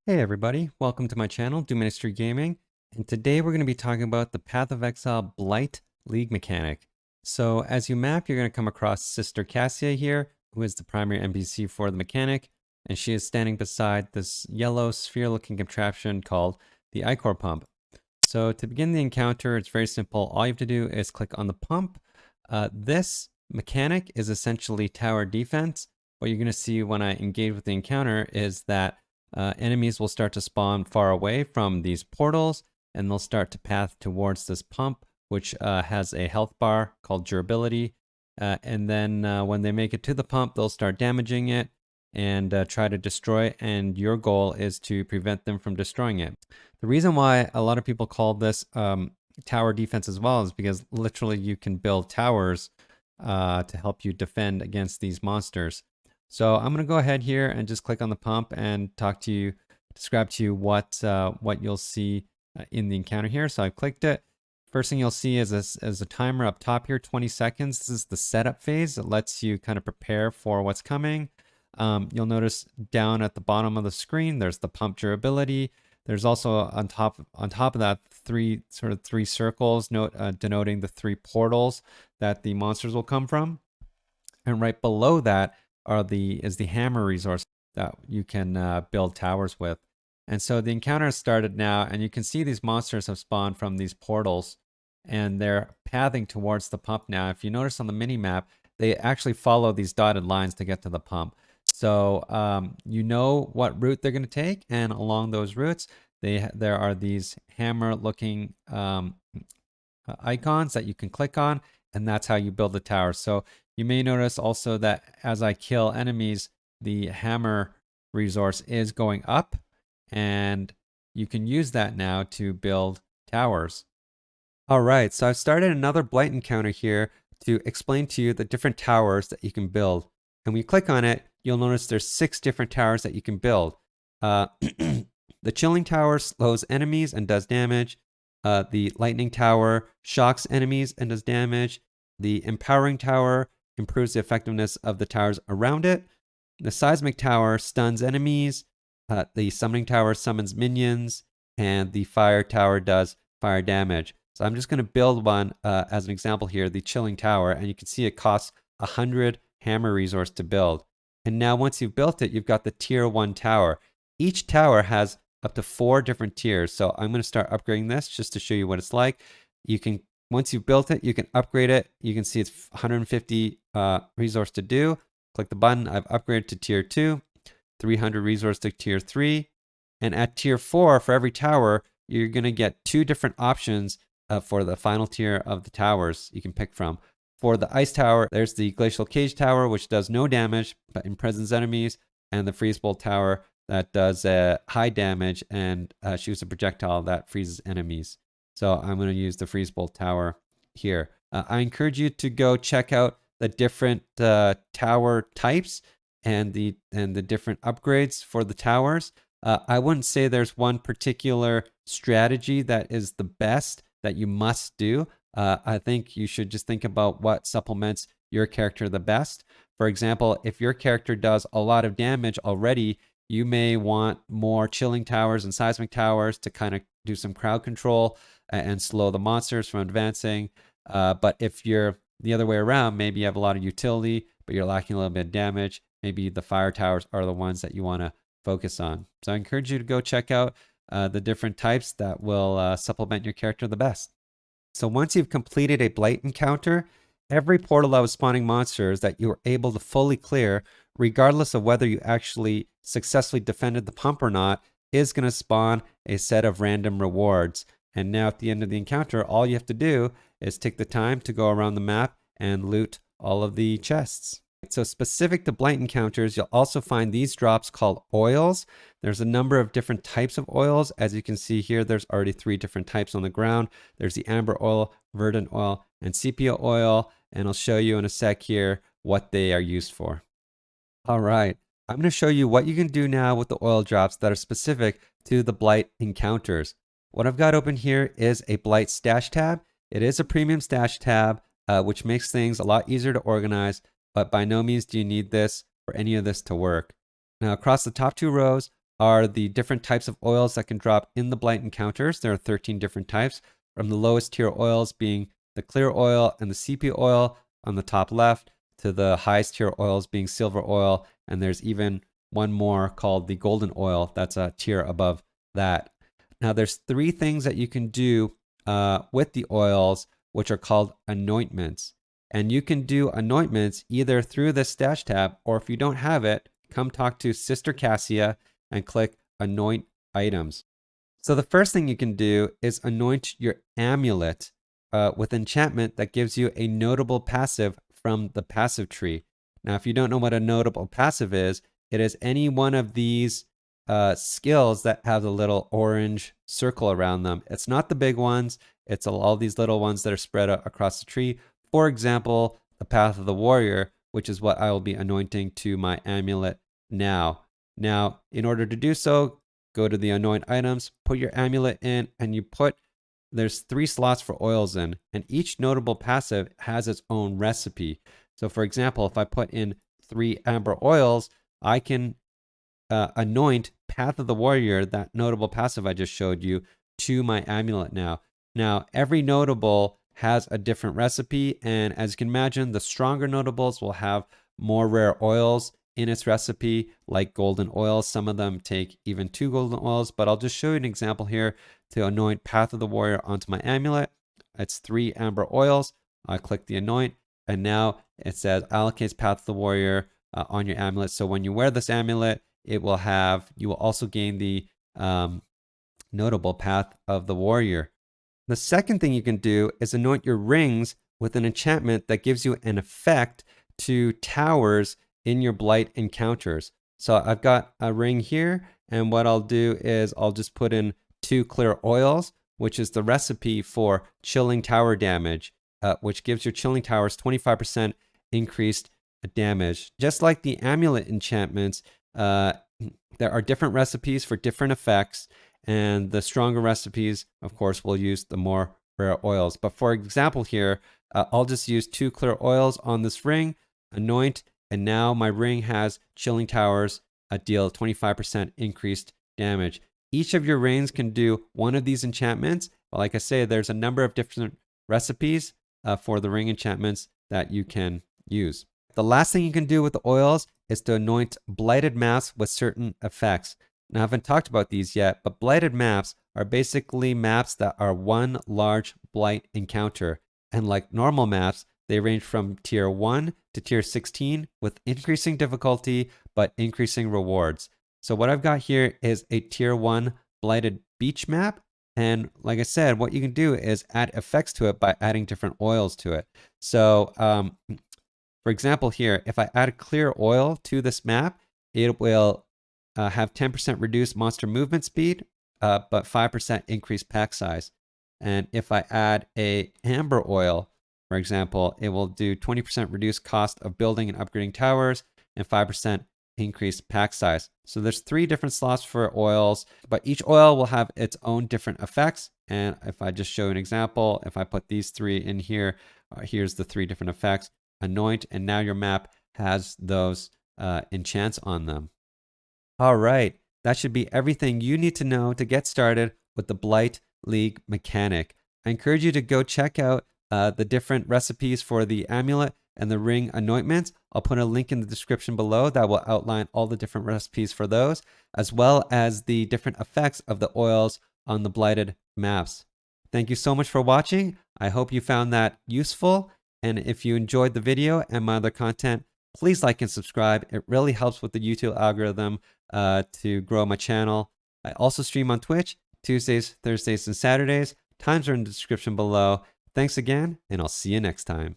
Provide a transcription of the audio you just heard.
Hey everybody, welcome to my channel, Do Ministry Gaming, and today we're going to be talking about the Path of Exile Blight League mechanic. So as you map, you're going to come across Sister Cassia here, who is the primary NPC for the mechanic, and she is standing beside this yellow sphere-looking contraption called the Ichor Pump. So to begin the encounter, it's very simple. All you have to do is click on the pump. This mechanic is essentially tower defense. What you're going to see when I engage with the encounter is that enemies will start to spawn far away from these portals, and they'll start to path towards this pump, which has a health bar called durability. And then when they make it to the pump, they'll start damaging it and try to destroy it, and your goal is to prevent them from destroying it. The reason why a lot of people call this tower defense as well is because literally you can build towers to help you defend against these monsters. So I'm going to go ahead here and just click on the pump and describe to you what you'll see in the encounter here. So I've clicked it. First thing you'll see is a timer up top here, 20 seconds. This is the setup phase. It lets you kind of prepare for what's coming. You'll notice down at the bottom of the screen, there's the pump durability. There's also on top of that three circles denoting the three portals that the monsters will come from. And right below that is the hammer resource that you can build towers with. And so the encounter has started now, and you can see these monsters have spawned from these portals, and they're pathing towards the pump now. If you notice on the mini map, they actually follow these dotted lines to get to the pump. So you know what route they're going to take, and along those routes, there are these hammer-looking icons that you can click on, and that's how you build the tower. So you may notice also that as I kill enemies, the hammer resource is going up, and you can use that now to build towers. All right, so I've started another Blight encounter here to explain to you the different towers that you can build. And when you click on it, you'll notice there's 6 different towers that you can build. The Chilling Tower slows enemies and does damage. The Lightning Tower shocks enemies and does damage. The Empowering Tower improves the effectiveness of the towers around it. The Seismic Tower stuns enemies. The Summoning Tower summons minions. And the Fire Tower does fire damage. So I'm just going to build one as an example here, the Chilling Tower, and you can see it costs 100 hammer resource to build. And now once you've built it, you've got the tier 1 tower. Each tower has up to 4 different tiers. So I'm going to start upgrading this just to show you what it's like. You can, once you've built it, you can upgrade it. You can see it's 150 resource to do. Click the button. I've upgraded to tier 2, 300 resource to tier 3. And at tier 4, for every tower, you're going to get 2 different options for the final tier of the towers you can pick from. For the Ice Tower, there's the Glacial Cage Tower, which does no damage but imprisons enemies, and the Freeze Bolt Tower that does high damage and shoots a projectile that freezes enemies. So I'm going to use the Freeze Bolt Tower here. I encourage you to go check out the different tower types and the different upgrades for the towers. I wouldn't say there's one particular strategy that is the best that you must do. I think you should just think about what supplements your character the best. For example, if your character does a lot of damage already, you may want more Chilling Towers and Seismic Towers to kind of do some crowd control and slow the monsters from advancing. But if you're the other way around, maybe you have a lot of utility, but you're lacking a little bit of damage, maybe the Fire Towers are the ones that you want to focus on. So I encourage you to go check out the different types that will supplement your character the best. So once you've completed a Blight encounter, every portal that was spawning monsters that you were able to fully clear, regardless of whether you actually successfully defended the pump or not, is going to spawn a set of random rewards. And now at the end of the encounter, all you have to do is take the time to go around the map and loot all of the chests. So specific to Blight encounters, you'll also find these drops called oils. There's a number of different types of oils. As you can see here, there's already 3 different types on the ground. There's the amber oil, verdant oil, and sepia oil. And I'll show you in a sec here what they are used for. All right, I'm going to show you what you can do now with the oil drops that are specific to the Blight encounters. What I've got open here is a Blight stash tab. It is a premium stash tab, which makes things a lot easier to organize. But by no means do you need this or any of this to work. Now across the top 2 rows are the different types of oils that can drop in the Blight encounters. There are 13 different types, from the lowest tier oils being the clear oil and the sepia oil on the top left, to the highest tier oils being silver oil, and there's even one more called the golden oil that's a tier above that. Now there's three things that you can do with the oils, which are called anointments. And you can do anointments either through the stash tab, or if you don't have it, come talk to Sister Cassia and click anoint items. So the first thing you can do is anoint your amulet with enchantment that gives you a notable passive from the passive tree. Now, if you don't know what a notable passive is, it is any one of these skills that have a little orange circle around them. It's not the big ones. It's all these little ones that are spread out across the tree. For example, the Path of the Warrior, which is what I will be anointing to my amulet now. Now, in order to do so, go to the anoint items, put your amulet in, and there's 3 slots for oils in, and each notable passive has its own recipe. So for example, if I put in 3 amber oils, I can anoint Path of the Warrior, that notable passive I just showed you, to my amulet now. Now, every notable has a different recipe, and as you can imagine, the stronger notables will have more rare oils in its recipe, like golden oils. Some of them take even 2 golden oils, but I'll just show you an example here to anoint Path of the Warrior onto my amulet. It's 3 amber oils. I click the anoint, and now it says allocates Path of the Warrior on your amulet. So when you wear this amulet, you will also gain the notable Path of the Warrior. The second thing you can do is anoint your rings with an enchantment that gives you an effect to towers in your Blight encounters. So I've got a ring here, and what I'll do is I'll just put in 2 clear oils, which is the recipe for chilling tower damage, which gives your chilling towers 25% increased damage. Just like the amulet enchantments, there are different recipes for different effects, and the stronger recipes, of course, will use the more rare oils. But for example here, I'll just use 2 clear oils on this ring, anoint, and now my ring has chilling towers, deal 25% increased damage. Each of your rings can do one of these enchantments. But like I say, there's a number of different recipes for the ring enchantments that you can use. The last thing you can do with the oils is to anoint blighted maps with certain effects. Now, I haven't talked about these yet, but blighted maps are basically maps that are one large blight encounter. And like normal maps, they range from tier 1 to tier 16 with increasing difficulty, but increasing rewards. So what I've got here is a tier 1 blighted beach map. And like I said, what you can do is add effects to it by adding different oils to it. So for example here, if I add a clear oil to this map, it will have 10% reduced monster movement speed, but 5% increased pack size. And if I add a amber oil, for example, it will do 20% reduced cost of building and upgrading towers and 5% increased pack size. So there's 3 different slots for oils, but each oil will have its own different effects. And if I just show an example, if I put these 3 in here, here's the 3 different effects. Anoint, and now your map has those enchants on them. All right, that should be everything you need to know to get started with the Blight League mechanic. I encourage you to go check out the different recipes for the amulet and the ring anointments. I'll put a link in the description below that will outline all the different recipes for those, as well as the different effects of the oils on the blighted maps. Thank you so much for watching. I hope you found that useful. And if you enjoyed the video and my other content, please like and subscribe. It really helps with the YouTube algorithm to grow my channel. I also stream on Twitch Tuesdays, Thursdays, and Saturdays. Times are in the description below. Thanks again, and I'll see you next time.